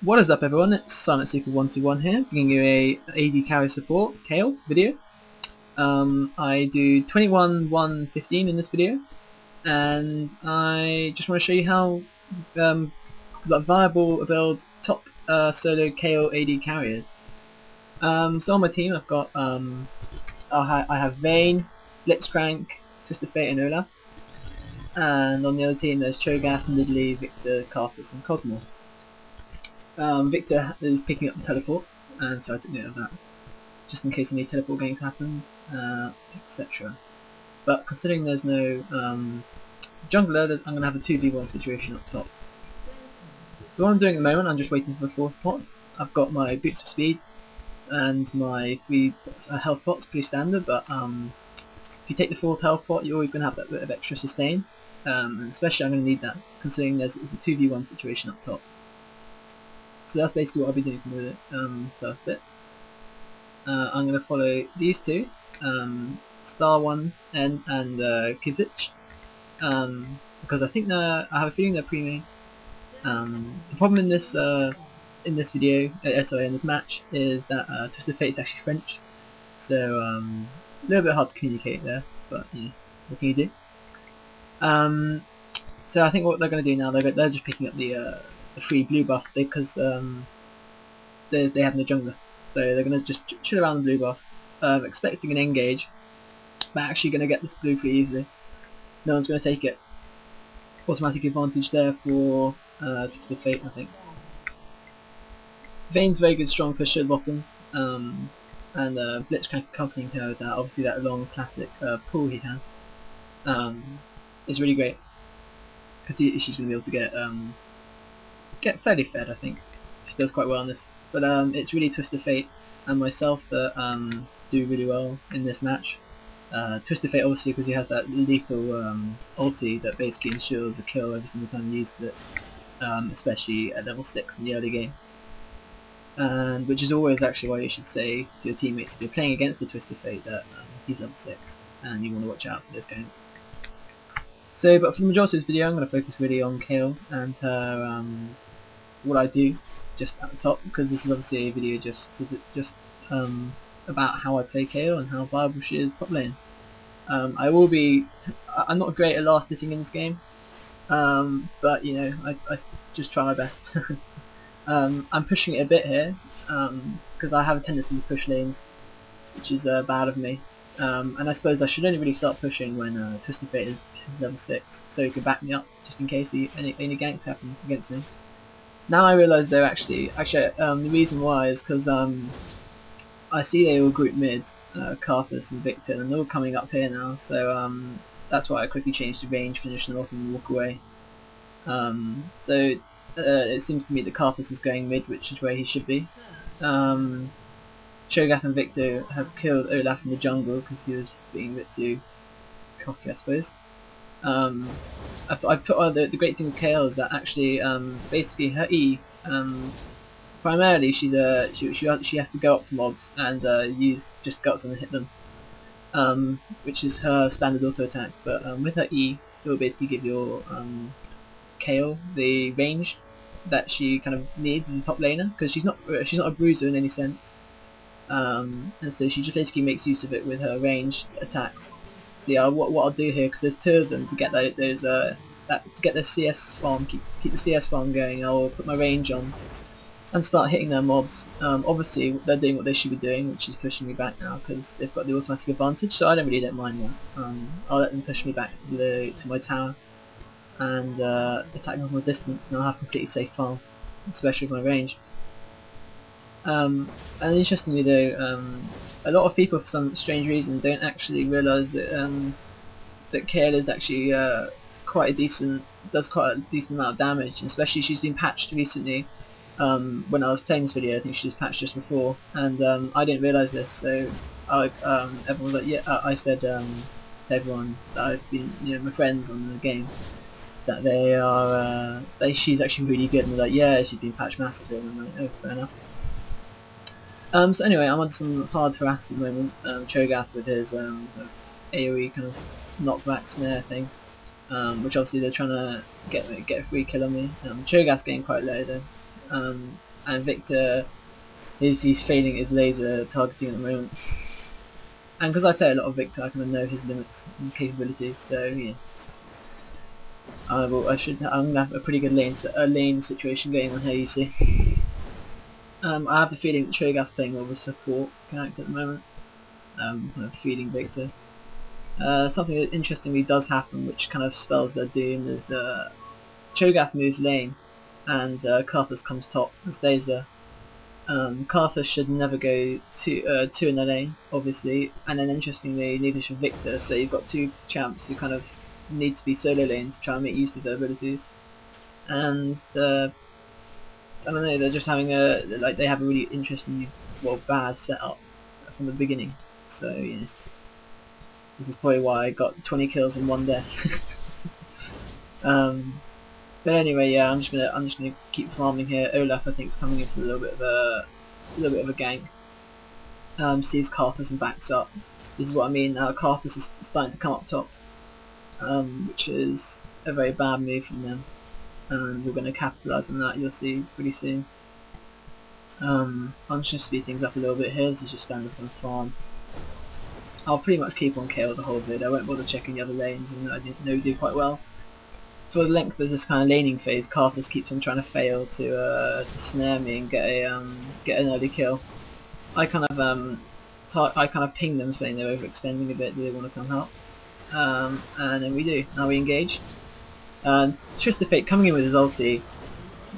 What is up everyone, it's SilentSeeker121 here, bringing you a AD Kayle support, Kayle, video. I do 21-1-15 in this video, and I just want to show you how viable a build top solo Kayle AD carry is. So on my team I've got, I have Vayne, Blitzcrank, Twisted Fate and Olaf, and on the other team there's Cho'Gath, Nidalee, Victor, Karthus and Cosmo. Victor is picking up the teleport, and so I took note of that, just in case any teleport ganks happen, etc. But considering there's no jungler, I'm going to have a 2v1 situation up top. So what I'm doing at the moment, I'm just waiting for the 4th pot. I've got my Boots of Speed and my 3 health pots, pretty standard, but if you take the 4th health pot you're always going to have that bit of extra sustain, and especially I'm going to need that considering it's a 2v1 situation up top. So that's basically what I'll be doing for the first bit. I'm going to follow these two, Star1 and Kizich, because I think I have a feeling they're pre-main. The problem in this video, sorry, in this match, is that Twisted Fate is actually French, so a little bit hard to communicate there, but yeah, what can you do? So I think what they're going to do now, they're just picking up the free blue buff because they have no jungler, so they're going to just chill around the blue buff, expecting an engage, but actually going to get this blue pretty easily. No one's going to take it. Automatic advantage there for Twisted Fate, I think. Vayne's very good strong pusher bottom, and Blitzcrank accompanying her with that. Obviously that long classic pull he has is really great, because she's going to be able to get fairly fed, I think. She does quite well on this. But it's really Twisted Fate and myself that do really well in this match. Twisted Fate obviously because he has that lethal ulti that basically ensures a kill every single time he uses it, especially at level 6 in the early game. And which is always actually why you should say to your teammates if you're playing against the Twisted Fate that he's level 6 and you want to watch out for those games. So, but for the majority of this video I'm going to focus really on Kayle and her, what I do just at the top, because this is obviously a video just about how I play Kayle and how viable she is top lane. I'm not great at last hitting in this game, but you know, I just try my best. I'm pushing it a bit here, because I have a tendency to push lanes, which is bad of me. And I suppose I should only really start pushing when Twisted Fate is level 6, so he can back me up just in case any ganks happen against me. Now I realise they're actually the reason why is because I see they all group mid, Karthus and Victor, and they're all coming up here now, so that's why I quickly changed to range, finish them off and walk away. So it seems to me that Karthus is going mid, which is where he should be. Cho'Gath and Victor have killed Olaf in the jungle because he was being a bit too cocky, I suppose. I put the great thing with Kayle is that actually basically her E, primarily she has to go up to mobs and just go up to them and hit them, which is her standard auto attack. But with her E, it will basically give your Kayle the range that she kind of needs as a top laner, because she's not a bruiser in any sense, and so she just basically makes use of it with her range attacks. See, what I'll do here, because there's 2 of them, to get to get the CS farm, keep the CS farm going, I'll put my range on and start hitting their mobs. Obviously they're doing what they should be doing, which is pushing me back now because they've got the automatic advantage, so I don't mind that. I'll let them push me back to my tower and attack them from a distance, and I'll have completely safe farm, especially with my range. And interestingly though, a lot of people for some strange reason don't actually realise that Kayle is actually does quite a decent amount of damage, and especially she's been patched recently. When I was playing this video, I think she was patched just before, and I didn't realise this, so everyone was like, yeah, I said to everyone that I've been, my friends on the game, that she's actually really good, and they're like, yeah, she's been patched massively, and I'm like, oh, fair enough. So anyway, I'm on some hard harass at the moment. Cho'Gath with his AoE kind of knockback snare thing, which obviously they're trying to get a free kill on me. Cho'Gath's getting quite low though. and Victor he's failing his laser targeting at the moment. And because I play a lot of Victor, I kind of know his limits and capabilities. So yeah, I'm gonna have a pretty good lane situation going on here. You see, I have the feeling that Cho'Gath's playing more of a support character at the moment. Kind of feeding Victor. Something that interestingly does happen, which kind of spells their doom, is Cho'Gath moves lane, and Karthus comes top and stays there. Karthus should never go two in the lane, obviously, and then interestingly, neither should Victor. So you've got two champs who kind of need to be solo lane to try and make use of their abilities, and I don't know, they're just having they have a really interesting, well, bad setup from the beginning. So yeah, this is probably why I got 20 kills and 1 death. But anyway, yeah, I'm just gonna keep farming here. Olaf, I think, is coming in for a little bit of a gank. Sees Karthus and backs up. This is what I mean. Karthus is starting to come up top, which is a very bad move from them, and we're going to capitalise on that. You'll see pretty soon. I'm just going to speed things up a little bit here. This is just stand up and farm. I'll pretty much keep on Kayle the whole vid. I won't bother checking the other lanes, and I know do quite well. For the length of this kind of laning phase, Karthus keeps on trying to fail to snare me and get an early kill. I kind of ping them saying they're overextending a bit. Do they want to come help? And then we do. Now we engage. Twist of Fate coming in with his ulti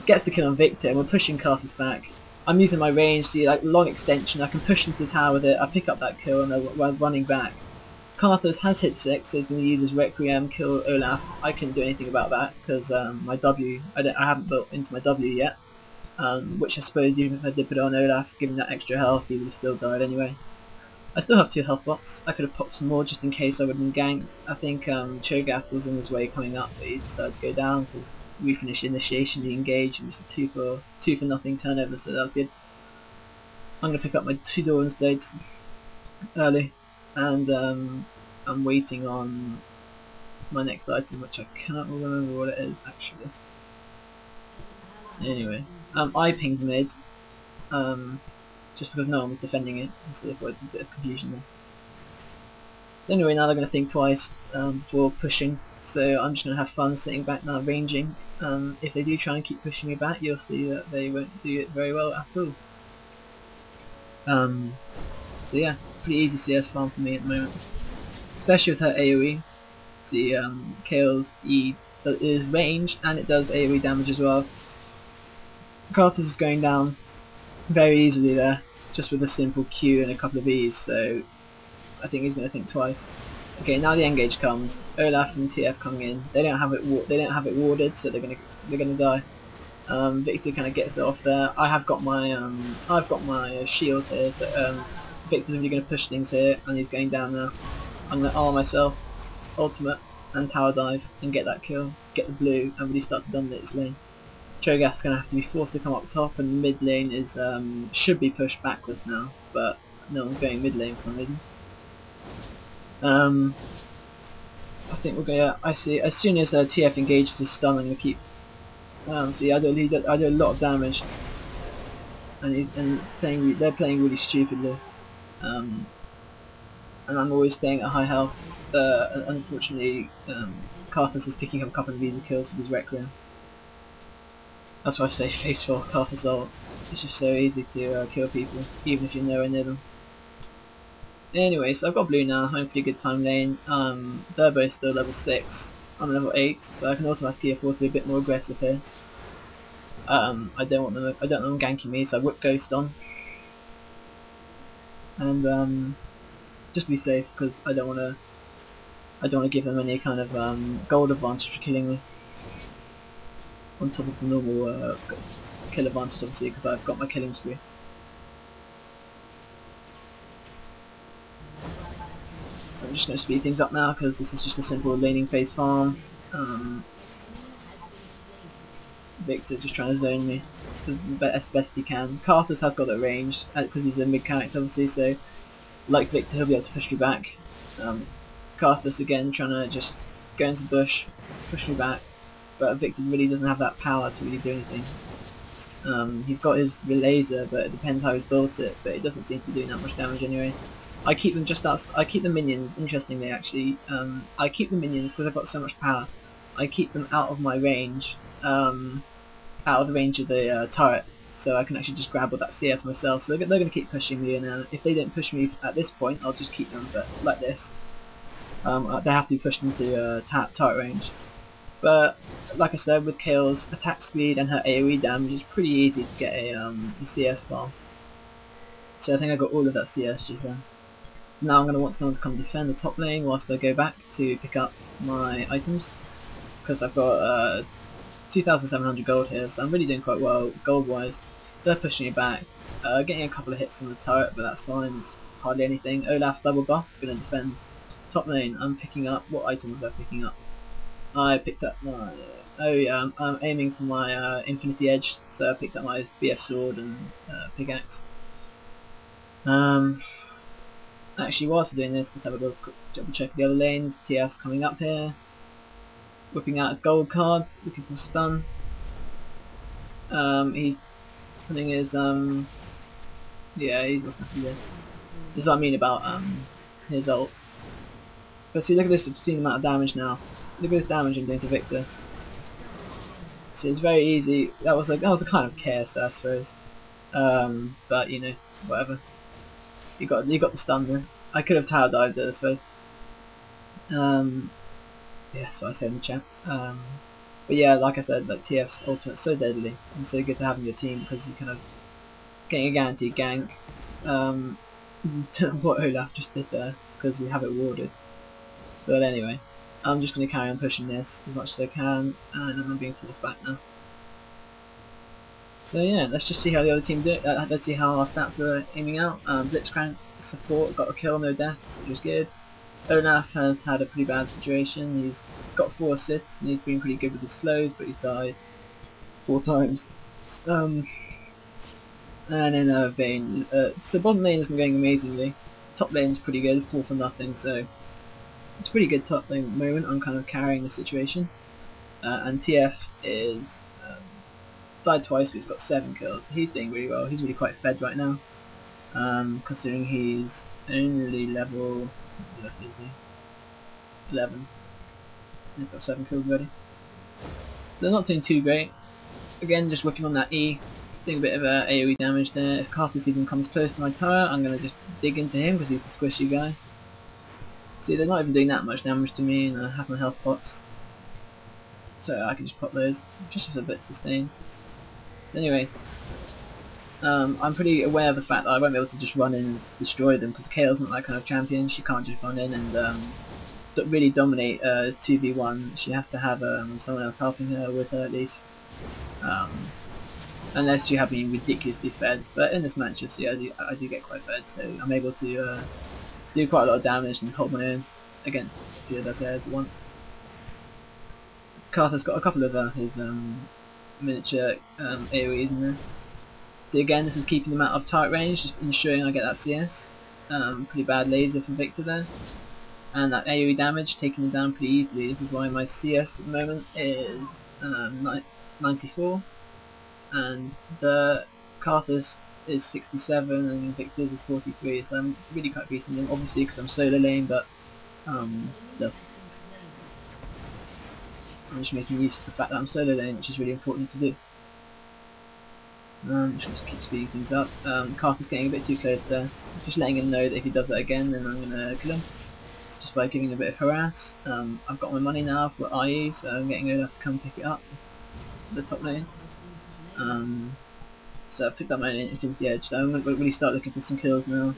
gets the kill on Victor, and we're pushing Karthus back. I'm using my range, see, like long extension. I can push into the tower with it. I pick up that kill and I'm running back. Karthus has hit 6, so he's going to use his Requiem, kill Olaf. I couldn't do anything about that because my W, I haven't built into my W yet, which I suppose even if I did put it on Olaf, given that extra health, he would have still died anyway. I still have 2 health bots. I could have popped some more just in case I would have been ganked. I think Cho'Gath was on his way coming up, but he decided to go down because we finished initiation, the engage, and it was a 2 for nothing turnover, so that was good. I'm going to pick up my 2 Doran's blades early. And I'm waiting on my next item, which I cannot remember what it is actually. Anyway, I pinged mid, just because no one was defending it, so there was a bit of confusion there. So anyway, now they're going to think twice before pushing, so I'm just going to have fun sitting back now, ranging. If they do try and keep pushing me back, you'll see that they won't do it very well at all. So yeah, pretty easy CS farm for me at the moment, especially with her AoE. See, Kayle's E is ranged and it does AoE damage as well. Karthus is going down very easily there, just with a simple Q and a couple of E's, so I think he's going to think twice. Okay, now the engage comes. Olaf and TF coming in. They don't have it warded, so they're gonna die. Victor kind of gets it off there. I've got my shield here, so Victor's really going to push things here, and he's going down now. I'm going to arm myself, ultimate, and tower dive, and get that kill, get the blue, and really start to dominate this lane. Cho'Gath's going to have to be forced to come up top, and the mid lane is should be pushed backwards now, but no one's going mid lane for some reason. I think we're going to, I see, as soon as TF engages his stun, I'm going to keep, see, I do a lot of damage, and they're playing really stupidly. And I'm always staying at high health. Unfortunately, Karthus is picking up a couple of easy kills with his Requiem. That's why I say faithful Karthus ult. It's just so easy to kill people, even if you're nowhere near them. Anyway, so I've got blue now, I'm in pretty good time lane. They're both still level 6. I'm level 8, so I can automatically afford to be a bit more aggressive here. I don't want them ganking me, so I whip Ghost on. And just to be safe, because I don't want to give them any kind of gold advantage for killing me. On top of the normal kill advantage, obviously, because I've got my killing spree. So I'm just going to speed things up now, because this is just a simple laning phase farm. Victor just trying to zone me as best he can. Karthus has got that range, because he's a mid character obviously, so like Victor he'll be able to push me back. Karthus again trying to just go into bush, push me back, but Victor really doesn't have that power to really do anything. He's got his laser, but it depends how he's built it, but it doesn't seem to be doing that much damage anyway. I keep them I keep the minions, interestingly actually, I keep the minions because I've got so much power. I keep them out of my range, out of the range of the turret, so I can actually just grab all that CS myself. So they're going to keep pushing me, and if they don't push me at this point, I'll just keep them, but like this. They have to be pushed into turret range. But like I said, with Kayle's attack speed and her AoE damage, it's pretty easy to get a CS farm. So I think I got all of that CS just then. So now I'm going to want someone to come defend the top lane whilst I go back to pick up my items. Because I've got 2,700 gold here, so I'm really doing quite well gold wise. They're pushing it back, getting a couple of hits on the turret, but that's fine, it's hardly anything. Olaf's double buffed, going to defend top lane. I'm picking up, what items was I picking up? I picked up my, I'm aiming for my Infinity Edge, so I picked up my BF sword and pickaxe. Actually, whilst we're doing this, let's have a quick double check the other lanes. TF's coming up here, whipping out his gold card, looking for stun. He's putting his yeah, he's lost nothing there. This is what I mean about his ult. But see, look at this obscene amount of damage now. Look at this damage I'm doing to Victor. See, it's very easy. That was a kind of chaos, I suppose. But you know, whatever. You got the stun there. I could have tower dived it, I suppose. Yeah, so I said in the chat. But yeah, like I said, like TF's ultimate's so deadly and so good to have in your team because you're kind of getting a guaranteed gank. What Olaf just did there, because we have it warded. But anyway, I'm just going to carry on pushing this as much as I can, and I'm being forced back now. So yeah, let's just see how the other team do it. Let's see how our stats are aiming out. Blitzcrank support got a kill, no deaths, which is good. Olaf has had a pretty bad situation. He's got 4 assists and he's been pretty good with his slows, but he's died 4 times. And then Vayne. So bottom lane isn't going amazingly. Top lane's pretty good, 4 for nothing, so it's pretty good top lane at the moment. I'm kind of carrying the situation. And TF is died twice, but he's got 7 kills. He's doing really well. He's really quite fed right now, considering he's only level. What is he? 11. He's got 7 kills already. So not doing too great. Again, just working on that E, doing a bit of AoE damage there. If Carthus even comes close to my turret, I'm going to just dig into him because he's a squishy guy. See, they're not even doing that much damage to me, and I have my health pots, so I can just pop those, just as a bit sustained. So anyway, I'm pretty aware of the fact that I won't be able to just run in and destroy them, because Kayle's not that kind of champion. She can't just run in and really dominate 2v1. She has to have someone else helping her with her at least, unless you have been ridiculously fed. But in this match, you'll see I do get quite fed, so I'm able to do quite a lot of damage and hold my own against a few other players at once. Carthus got a couple of his miniature AoEs in there. So again, this is keeping them out of turret range, just ensuring I get that CS. Pretty bad laser from Victor there. And that AoE damage, taking them down pretty easily. This is why my CS at the moment is 94. And the Carthus is 67 and Victor's is 43, so I'm really quite beating them, obviously because I'm solo lane, but still. I'm just making use of the fact that I'm solo lane, which is really important to do. Just keep speeding things up. Carthus getting a bit too close there. Just letting him know that if he does that again, then I'm going to kill him. Just by giving him a bit of harass. I've got my money now for IE, so I'm getting Olaf to come pick it up. The top lane. So I picked up my Infinity Edge, so I'm going to really start looking for some kills now.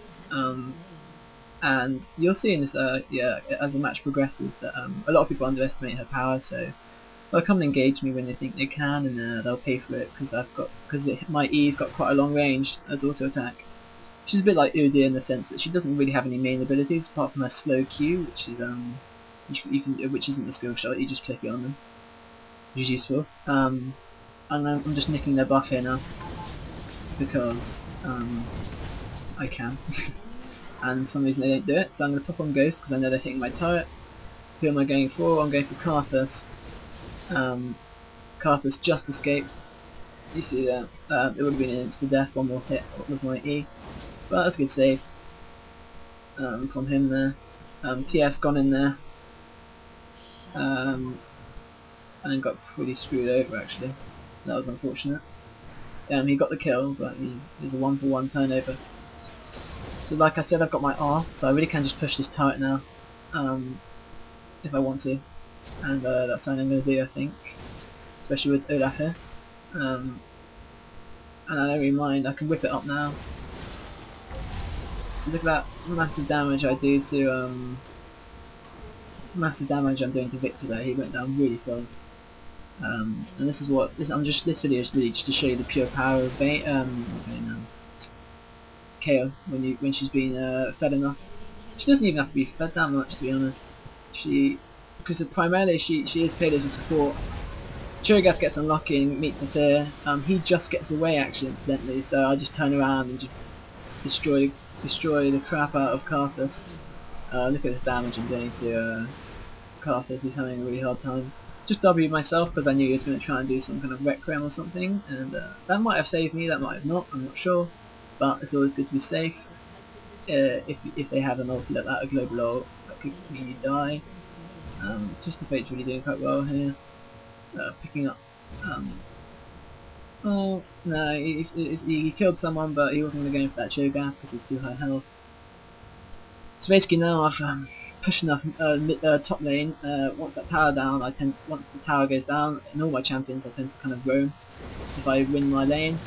And you'll see in this, yeah, as the match progresses, that a lot of people underestimate her power, so they'll come and engage me when they think they can, and they'll pay for it because my E's got quite a long range as auto attack. She's a bit like Udyr in the sense that she doesn't really have any main abilities apart from her slow Q, which is which isn't a skill shot. You just click it on them, which is useful. And I'm just nicking their buff here now because I can. And for some reason they don't do it, so I'm going to pop on Ghost because I know they're hitting my turret. Who am I going for? I'm going for Carthus. Carthus just escaped. You see that? It would have been an instant death, one more hit with my E. But that's a good save from him there. TF's gone in there and got pretty screwed over actually. That was unfortunate. He got the kill, but it was a 1-for-1 turnover. So like I said, I've got my R, so I really can just push this turret now if I want to. And that's something I'm going to do, I think. Especially with Olaf here. And I don't really mind, I can whip it up now. So look at that massive damage I do to massive damage I'm doing to Victor there. He went down really fast. And this is what this video is really just to show you the pure power of Kayle when she's been fed enough. She doesn't even have to be fed that much, to be honest. Because primarily she is played as a support. Cho'Gath gets unlucky and meets us here. He just gets away actually incidentally, so I just turn around and just destroy the crap out of Karthus. Look at this damage I'm doing to Karthus. He's having a really hard time. Just W myself because I knew he was going to try and do some kind of Requiem or something, and that might have saved me, that might have not, I'm not sure. But it's always good to be safe. If they have an ulti like that, a global ult, that could mean you die. Just the Fate's really doing quite well here. Picking up. Oh no, he killed someone, but he wasn't going to go in for that Cho'Gath because he's too high health. So basically now I've pushed enough top lane. Once that tower down, once the tower goes down, in all my champions I tend to kind of roam if I win my lane.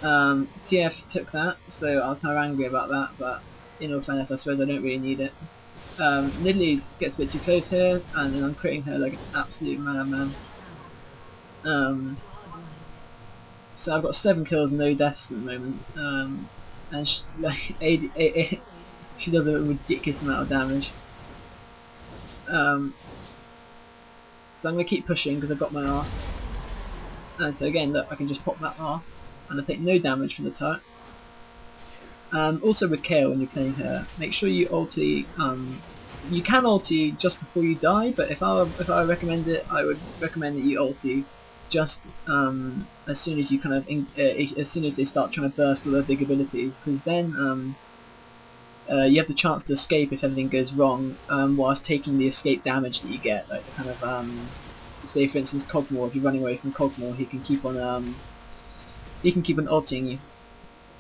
TF took that, so I was kind of angry about that, but in all fairness I suppose I don't really need it. Nidalee gets a bit too close here, and then I'm creating her like an absolute madman. So I've got 7 kills and no deaths at the moment, and she does a ridiculous amount of damage. So I'm going to keep pushing because I've got my R. And so again, look, I can just pop that R, and I take no damage from the turret. Also with Kayle, when you're playing her, make sure you ulti. You can ulti just before you die, but if I recommend it, I would recommend that you ulti just as soon as you kind of as soon as they start trying to burst all their big abilities, because then you have the chance to escape if everything goes wrong, whilst taking the escape damage that you get. Like the kind of say for instance Cogmore, if you're running away from Cogmore, he can keep on ulting you.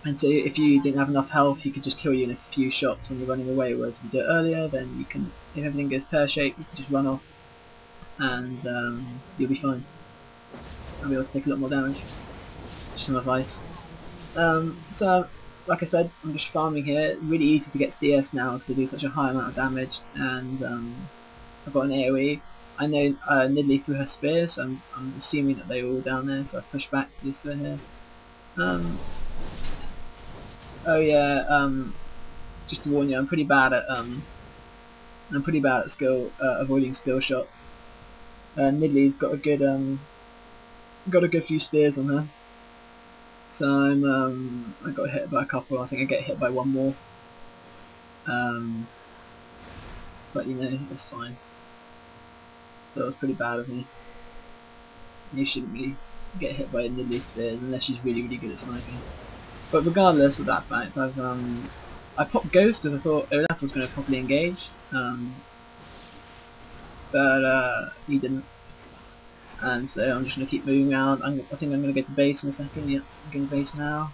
And so if you didn't have enough health, he could just kill you in a few shots when you're running away, whereas if you do it earlier, then you can, if everything goes pear-shaped, you can just run off, and you'll be fine. And we also take a lot more damage. Just some advice. So, like I said, I'm just farming here. Really easy to get CS now because they do such a high amount of damage, and I've got an AoE. I know Nidalee threw her spear, so I'm assuming that they were all down there, so I push back to this guy here. Oh yeah, just to warn you, I'm pretty bad at avoiding skill shots. Nidalee's got a good few spears on her, so I got hit by a couple. I think I get hit by one more, but you know, it's fine. That was pretty bad of me. You shouldn't really get hit by Nidalee's spears unless she's really good at sniping. But regardless of that fact, I popped Ghost because I thought Olaf was going to properly engage, but he didn't, and so I'm just going to keep moving around. I think I'm going to get to base in a second. Yeah, I'm going to base now,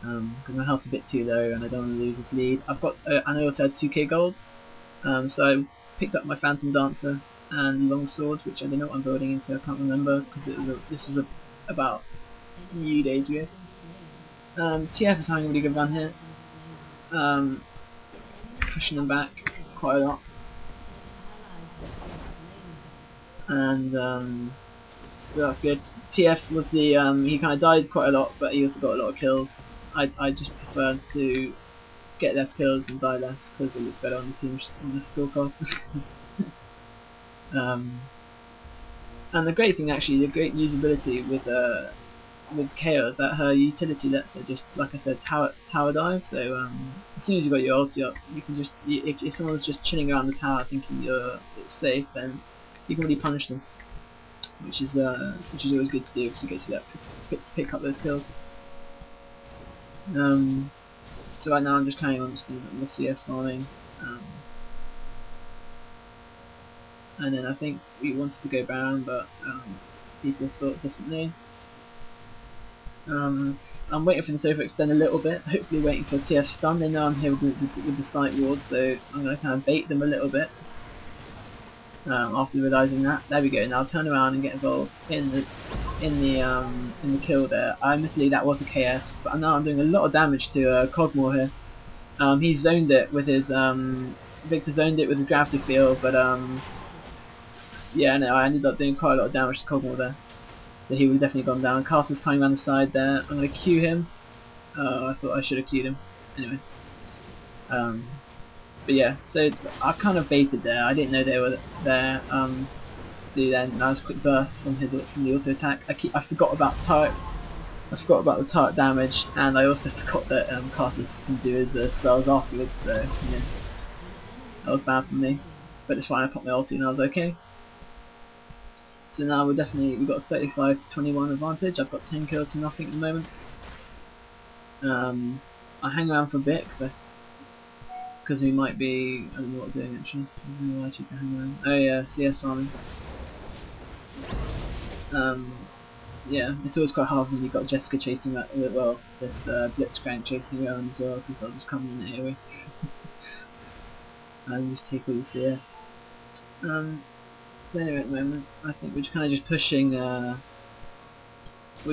because my health's a bit too low and I don't want to lose this lead. I've got, and I also had 2k gold, so I picked up my Phantom Dancer and Longsword, which I don't know what I'm building into. I can't remember because this was about a few days ago. TF is having a really good run here, pushing them back quite a lot, and so that's good. TF was the he kind of died quite a lot, but he also got a lot of kills. I just prefer to get less kills and die less because it looks better on the team on the scorecard. And the great thing, actually, the great usability with Kayle is that her utility lets her just, like I said, tower dive. So as soon as you've got your ulti up, you can just, if someone's just chilling around the tower thinking it's safe, then you can really punish them. which is always good to do because it gets you that pick up those kills. So right now I'm just carrying on just doing the CS farming, and then I think we wanted to go Baron, but people thought differently. I'm waiting for this to overextend a little bit, hopefully waiting for TF stun. They know I'm here with the sight ward, so I'm going to kind of bait them a little bit. After realising that, there we go. Now I'll turn around and get involved in the kill there. Admittedly that was a KS, but now I'm doing a lot of damage to Cogmore here. He zoned it with his Victor zoned it with his gravity field, but yeah, no, I ended up doing quite a lot of damage to Cogmore there. So he would have definitely gone down. Carthus coming around the side there. I'm going to Q him. I thought I should have Q'd him. Anyway. But yeah, so I kind of baited there. I didn't know they were there. See then, that was a quick burst from the auto attack. I forgot about turret. I forgot about the turret damage, and I also forgot that Carthus can do his spells afterwards. So yeah, that was bad for me. But it's fine. I popped my ulti and I was okay. So now we've got a 35 to 21 advantage. I've got 10 kills to nothing at the moment. I hang around for a bit because we might be, I don't know what we're doing actually. I don't know why I choose to hang around. Oh yeah, CS farming. Yeah, it's always quite hard when you've got Jessica chasing that, well, this Blitzcrank chasing around as well, because they'll just come in the AoE. And just take all the CS. So anyway, at the moment, I think we're just kind of just pushing, we're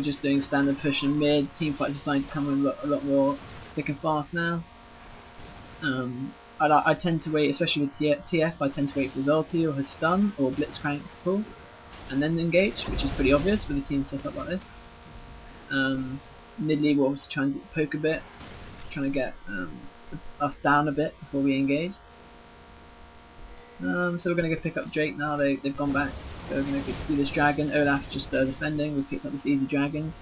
just doing standard push and mid. Teamfights are starting to come in a lot more thick and fast now. I tend to wait, especially with TF, I tend to wait for his ulti or his stun or Blitzcrank's pull, and then engage, which is pretty obvious with a team set up like this. Mid-league we're obviously trying to poke a bit, trying to get us down a bit before we engage. So we're going to go pick up Drake now. They've gone back, so we're going to do this dragon. Olaf just defending. We've picked up this easy dragon.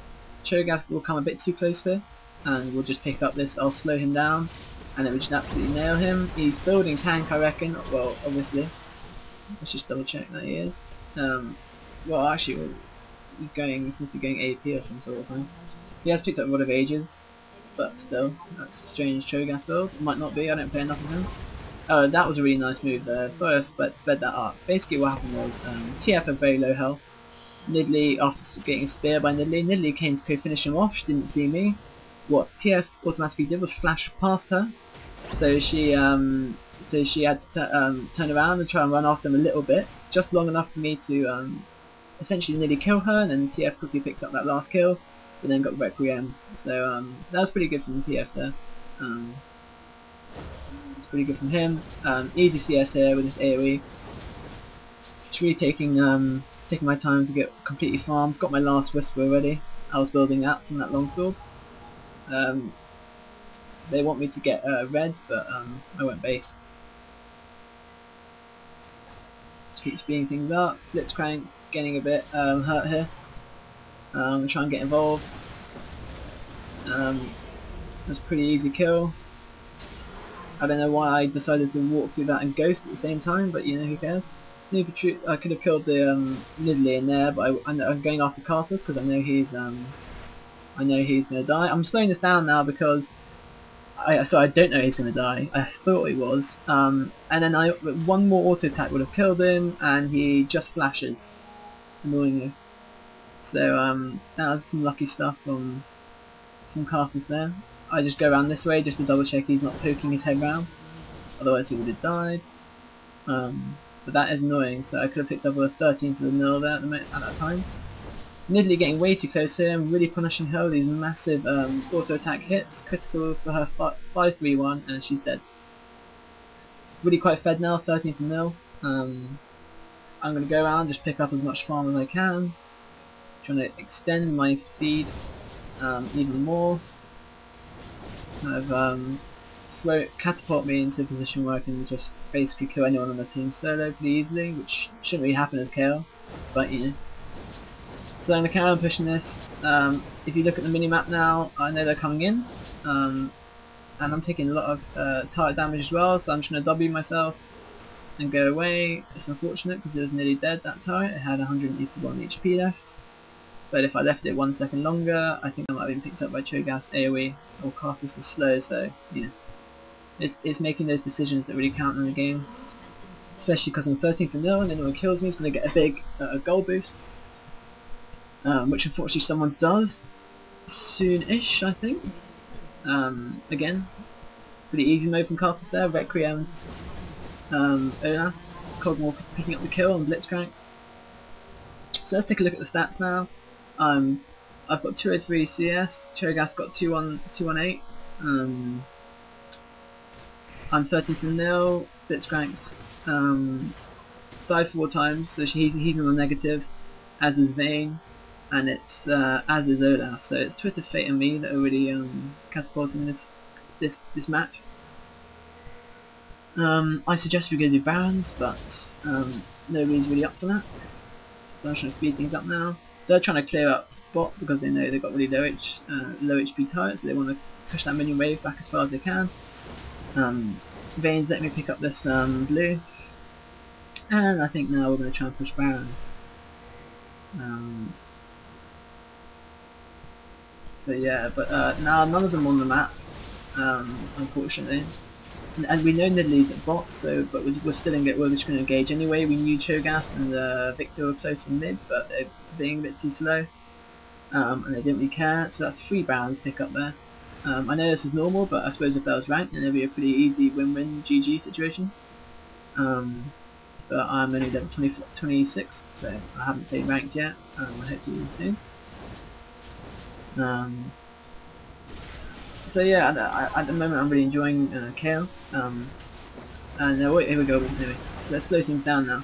Cho'Gath will come a bit too close here, and we'll just pick up this. I'll slow him down, and then we just absolutely nail him. He's building tank, I reckon. Well, obviously. Let's just double check that he is. Well, actually, he's seems to be going AP or some sort of something. He has picked up a lot of ages, but still, that's a strange Cho'Gath build. It might not be. I don't play enough of him. Oh, that was a really nice move there. Sorry I sped that up. Basically what happened was, TF had very low health. Nidalee, after getting a spear by Nidalee came to co-finish him off. She didn't see me. What TF automatically did was flash past her. So she had to turn around and try and run after him a little bit. Just long enough for me to essentially nearly kill her, and then TF quickly picks up that last kill, but then got requiemmed. So that was pretty good from TF there. Pretty good from him. Easy CS here with this AoE. Just really taking my time to get completely farmed. Got my last whisper already. I was building that from that longsword. They want me to get red, but I went base. Just keep speeding things up. Blitzcrank getting a bit hurt here. I'm gonna try and get involved. That's a pretty easy kill. I don't know why I decided to walk through that and ghost at the same time, but you know, who cares. I could have killed the Nidalee in there, but I'm going after Carthus because I know he's gonna die. I'm slowing this down now because I don't know he's gonna die. I thought he was, and then one more auto attack would have killed him, and he just flashes, annoyingly. So that was some lucky stuff from Carthus there. I just go around this way just to double check he's not poking his head round, otherwise he would have died. But that is annoying, so I could have picked up a 13 for the mill there at that time. Nidalee getting way too close here and really punishing her with these massive auto attack hits, critical for her 5-3-1, and she's dead. Really quite fed now, 13 for mill. I'm going to go around, just pick up as much farm as I can, trying to extend my feed even more. Kind of catapult me into a position where I can just basically kill anyone on the team solo pretty easily, which shouldn't really happen as Kayle, but you know. So I'm going to carry on pushing this. If you look at the minimap now, I know they're coming in, and I'm taking a lot of target damage as well, so I'm just going to W myself, and go away. It's unfortunate because it was nearly dead, that turret. It had 181 HP left. But if I left it 1 second longer, I think I might have been picked up by Cho'Gath's AoE, or Karthus is slow, so, you know. It's making those decisions that really count in the game. Especially because I'm 13 for 0 and anyone kills me is going to get a big goal boost. Which unfortunately someone does soon-ish, I think. Again, pretty easy mode from Karthus there. Requiem, Olaf, Cogmore picking up the kill on Blitzcrank. So let's take a look at the stats now. I've got 203 CS, Cho'Gath's got 218. I'm 13 for 0, Blitzcrank's died 4 times, so he's on the negative, as is Vayne, and it's as is Olaf. So it's Twitter, Fate and me that are really catapulting this match. I suggest we go do Barons, but nobody's really up for that. So I'm trying to speed things up now. They're trying to clear up bot because they know they've got really low HP turrets, so they want to push that minion wave back as far as they can. Vayne's letting me pick up this blue, and I think now we're going to try and push Barons. So yeah, but now none of them on the map, unfortunately. And we know Nidalee's at bot, so but we're just going to engage anyway. We knew Cho'Gath and Victor were close in mid, but they're being a bit too slow, and they didn't really care. So that's 3 Barons pick up there. I know this is normal, but I suppose if that was ranked, then it'd be a pretty easy win-win GG situation. But I'm only level 26, so I haven't played ranked yet. I hope to will soon. So yeah, at the moment I'm really enjoying Kayle. And wait, here we go. Anyway, so let's slow things down now.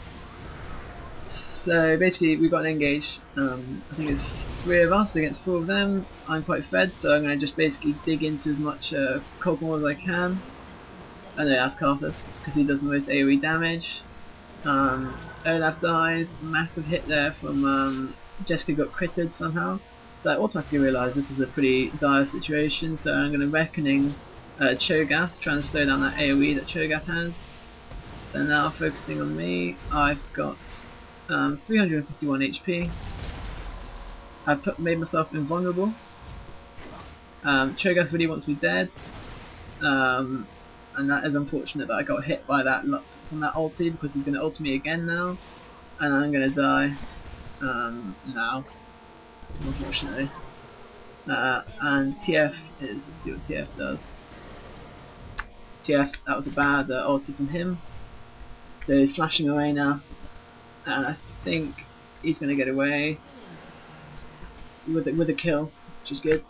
So basically we've got an engage. I think it's 3 of us against 4 of them. I'm quite fed, so I'm going to just basically dig into as much Cogmore as I can. I know that's Karthus, because he does the most AoE damage. Olaf dies, massive hit there from Jessica got critted somehow. So I automatically realised this is a pretty dire situation, so I'm going to Reckoning Cho'Gath, trying to slow down that AoE that Cho'Gath has. And now focusing on me, I've got 351 HP. I've made myself invulnerable. Cho'Gath really wants me dead, and that is unfortunate that I got hit by that from that ulti, because he's going to ult me again now, and I'm going to die now, unfortunately. And TF is, let's see what TF does. TF, that was a bad ulti from him, so he's flashing away now, and I think he's going to get away with a kill, which is good.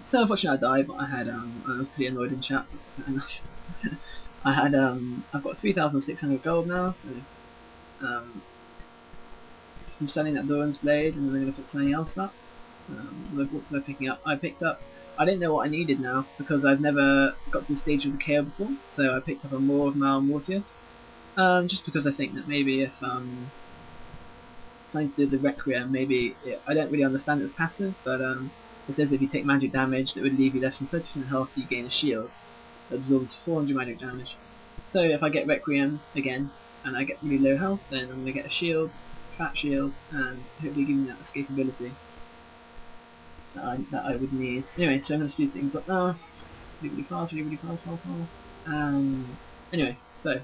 So unfortunately I died, but I was pretty annoyed in chat. I've got 3,600 gold now, so I'm selling that Doran's blade, and then we're going to put something else up. What was I picking up? I didn't know what I needed now, because I've never got to the stage of the Kayle before, so I picked up a Maw of Mal Mortius, just because I think that maybe if something to do with the Requiem, maybe, I don't really understand its passive, but it says if you take magic damage that would leave you less than 30% health, you gain a shield that absorbs 400 magic damage. So if I get Requiem again, and I get really low health, then I'm going to get a shield, fat shield, and hopefully give me that escapability that I would need. Anyway, so I'm going to speed things up now, really fast, and anyway, so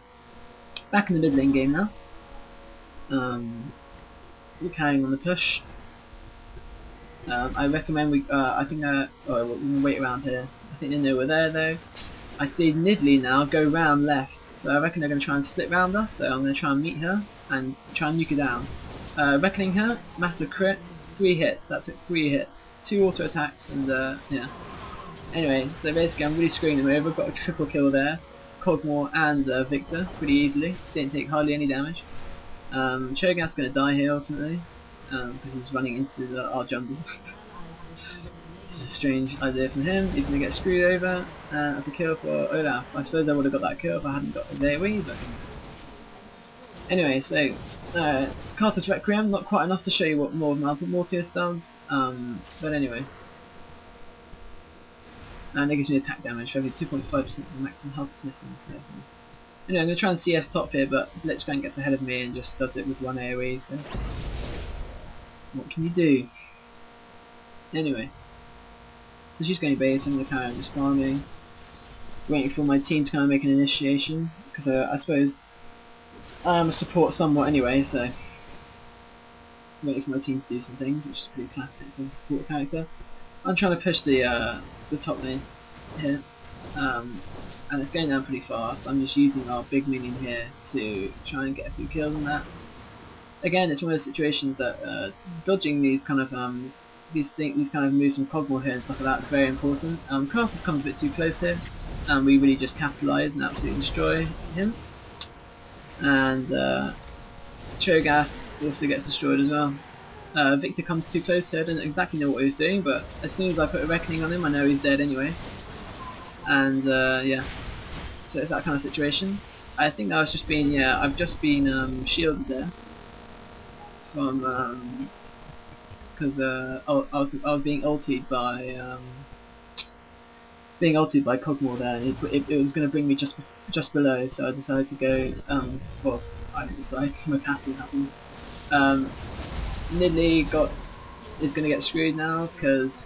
back in the mid lane game now. We're carrying on the push. I recommend we, we're going to wait around here. I think they know we're there though. I see Nidalee now go round left, so I reckon they're going to try and split round us, so I'm going to try and meet her and try and nuke her down. Reckoning her, massive crit, 3 hits, that took 3 hits, 2 auto attacks, and yeah. Anyway, so basically I'm really screwing them over, got a triple kill there, Cogmore and Victor, pretty easily, didn't take hardly any damage. Cho'Gath's going to die here ultimately, because he's running into our jungle. This is a strange idea from him. He's going to get screwed over, and that's a kill for Olaf. I suppose I would have got that kill if I hadn't got the AoE, but anyway, so Karthus Requiem, not quite enough to show you what more of Mortius does, but anyway. And it gives me attack damage for every 2.5% of the maximum health is missing, so Anyway, I'm going to try and CS top here, but Blitzcrank gets ahead of me and just does it with one AoE, so what can you do? Anyway, so she's going base, I'm going to carry on just farming, waiting for my team to kind of make an initiation, because I suppose I'm a support somewhat anyway, so waiting for my team to do some things, which is pretty classic for a support character. I'm trying to push the top lane here, and it's going down pretty fast. I'm just using our big minion here to try and get a few kills on that. Again, it's one of those situations that dodging these kind of these kind of moves from Cogmore here and stuff like that is very important. Krampus comes a bit too close here, and we really just capitalise and absolutely destroy him. And Cho'Gath also gets destroyed as well. Victor comes too close here, I don't exactly know what he was doing, but as soon as I put a Reckoning on him, I know he's dead anyway. And yeah, so it's that kind of situation. I think I was just being, yeah, I've just been shielded there from because I was being ultied by Cogmore there, and it was going to bring me just below, so I decided to go. Well, I didn't decide. My passive happened. Nidley is going to get screwed now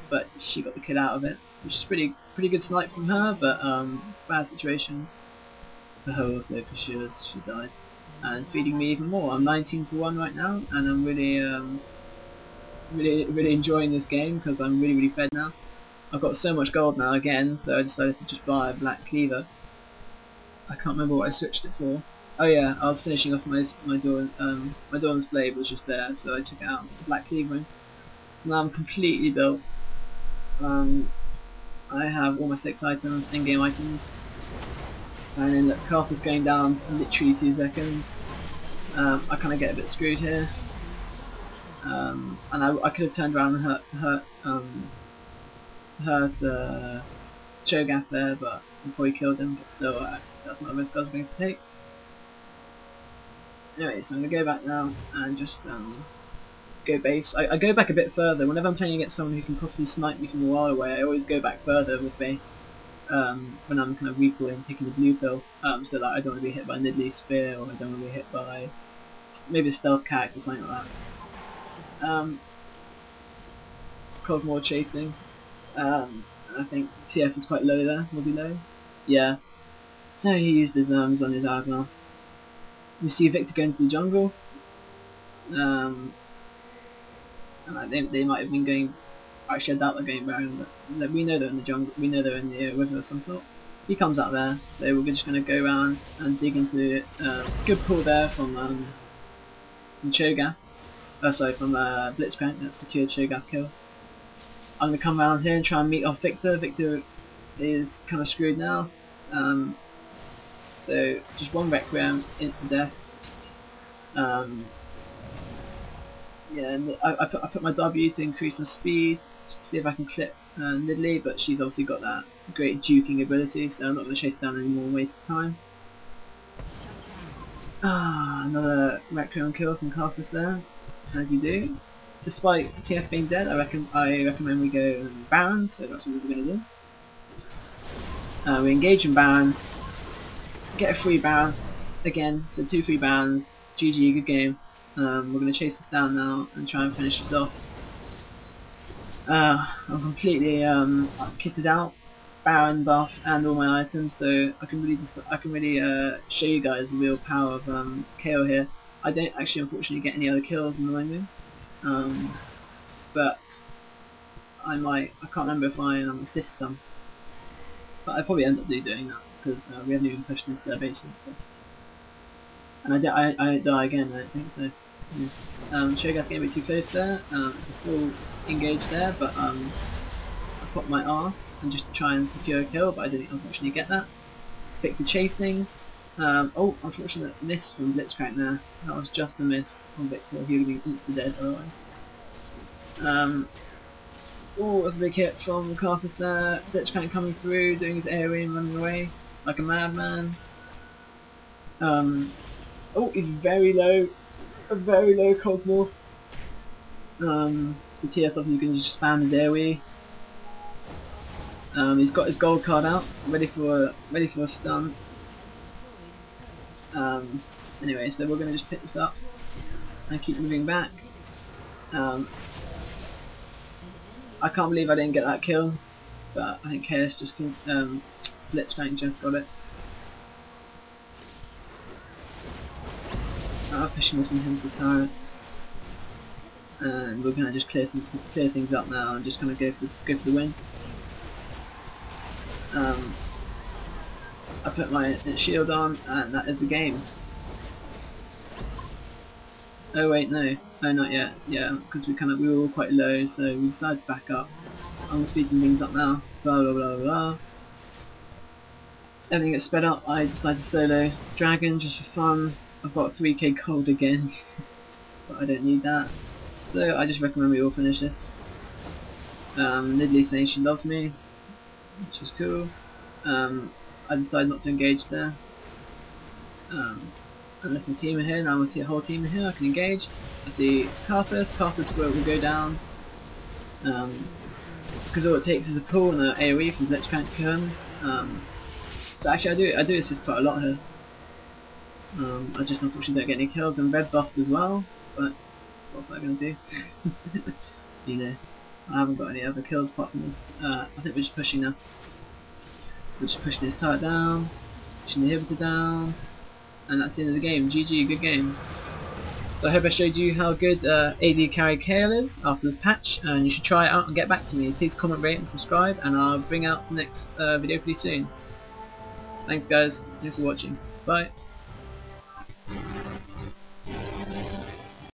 but she got the kill out of it, which is pretty good snipe from her, but bad situation for her also because she died and feeding me even more. I'm 19 for 1 right now, and I'm really enjoying this game because I'm really fed now. I've got so much gold now again, so I decided to just buy a black cleaver. I can't remember what I switched it for. Oh yeah, I was finishing off my Dawn's blade was just there, so I took it out the black cleaver in. So now I'm completely built. I have all my 6 items, in-game items, and then look, Carp is going down literally 2 seconds. I kind of get a bit screwed here, and I could have turned around and hurt Cho'Gath there, but I probably killed him. But still, that's not a risk I was going to take. Anyway, so I'm going to go back now and just go base. I go back a bit further. Whenever I'm playing against someone who can possibly snipe me from a while away, I always go back further with base when I'm kind of recalling, taking the blue pill, so that I don't want to be hit by Nidley's spear, or I don't want to be hit by maybe a stealth character, something like that. Cogmore chasing. I think TF is quite low there. Was he low? Yeah. So he used his arms on his hourglass. You see Victor going to the jungle, and they might have been going. Actually, I doubt they're going Baron, but we know they're in the jungle. We know they're in the river of some sort. He comes out there, so we're just going to go around and dig into it. Good pull there from Cho'Gath. Sorry, from Blitzcrank. That secured Cho'Gath kill. I'm going to come around here and try and meet off Victor. Victor is kind of screwed now. So just one Requiem, instant death. Yeah, and I put my W to increase her speed, just to see if I can clip Nidley, but she's obviously got that great duking ability, so I'm not going to chase her down anymore and waste time. Another Requiem kill from Carthus there, as you do. Despite TF being dead, I recommend we go Baron, so that's what we're going to do. We engage in Baron, get a free Baron, again, so 2 free Barons, GG, good game. We're going to chase this down now and try and finish this off. I'm completely kitted out, Baron buff and all my items, so I can really show you guys the real power of Kayle here. I don't actually unfortunately get any other kills in the lane game, but I can't remember if I assist some, but I probably end up doing that because we haven't even pushed into their base yet. So. And I die again, I don't think so. Yeah. Cho'Gath getting a bit too close there. It's a full engage there, but I popped my R and just to try and secure a kill, but I didn't unfortunately get that. Victor chasing. Oh, unfortunate miss from Blitzcrank there. That was just a miss on Victor. He would have been insta-dead otherwise. Oh, that's a big hit from Carthus there. Blitzcrank coming through, doing his AoE and running away like a madman. Oh, he's very low Cogmore. So TS off, you can just spam his AoE. He's got his gold card out, ready for a stun. Anyway, so we're going to just pick this up and keep moving back. I can't believe I didn't get that kill, but I think Chaos just Blitzcrank just got it. Pushing this into the turrets, and we're gonna just clear things up now and just kind of go for the win. I put my shield on, and that is the game. Oh wait, no, not yet. Yeah, because we were all quite low, so we decided to back up. I'm speeding things up now. Blah blah blah blah. Everything gets sped up. I decided to solo Dragon just for fun. I've got 3k gold again, but I don't need that. So I just recommend we all finish this. Lidley saying she loves me, which is cool. I decided not to engage there. Unless my team are here, now I see a whole team in here, I can engage. I see Carthus will go down. Because all it takes is a pull and an AoE from Blitzcrank to kill him. So actually I do assist quite a lot here. I just unfortunately don't get any kills. I'm red buffed as well, but what's that going to do? You know, I haven't got any other kills apart from this. I think we're just pushing now. We're just pushing his turret down, pushing the inhibitor down, and that's the end of the game. GG, good game. So I hope I showed you how good AD Kayle is after this patch, and you should try it out and get back to me. Please comment, rate and subscribe, and I'll bring out the next video pretty soon. Thanks guys, thanks for watching, bye.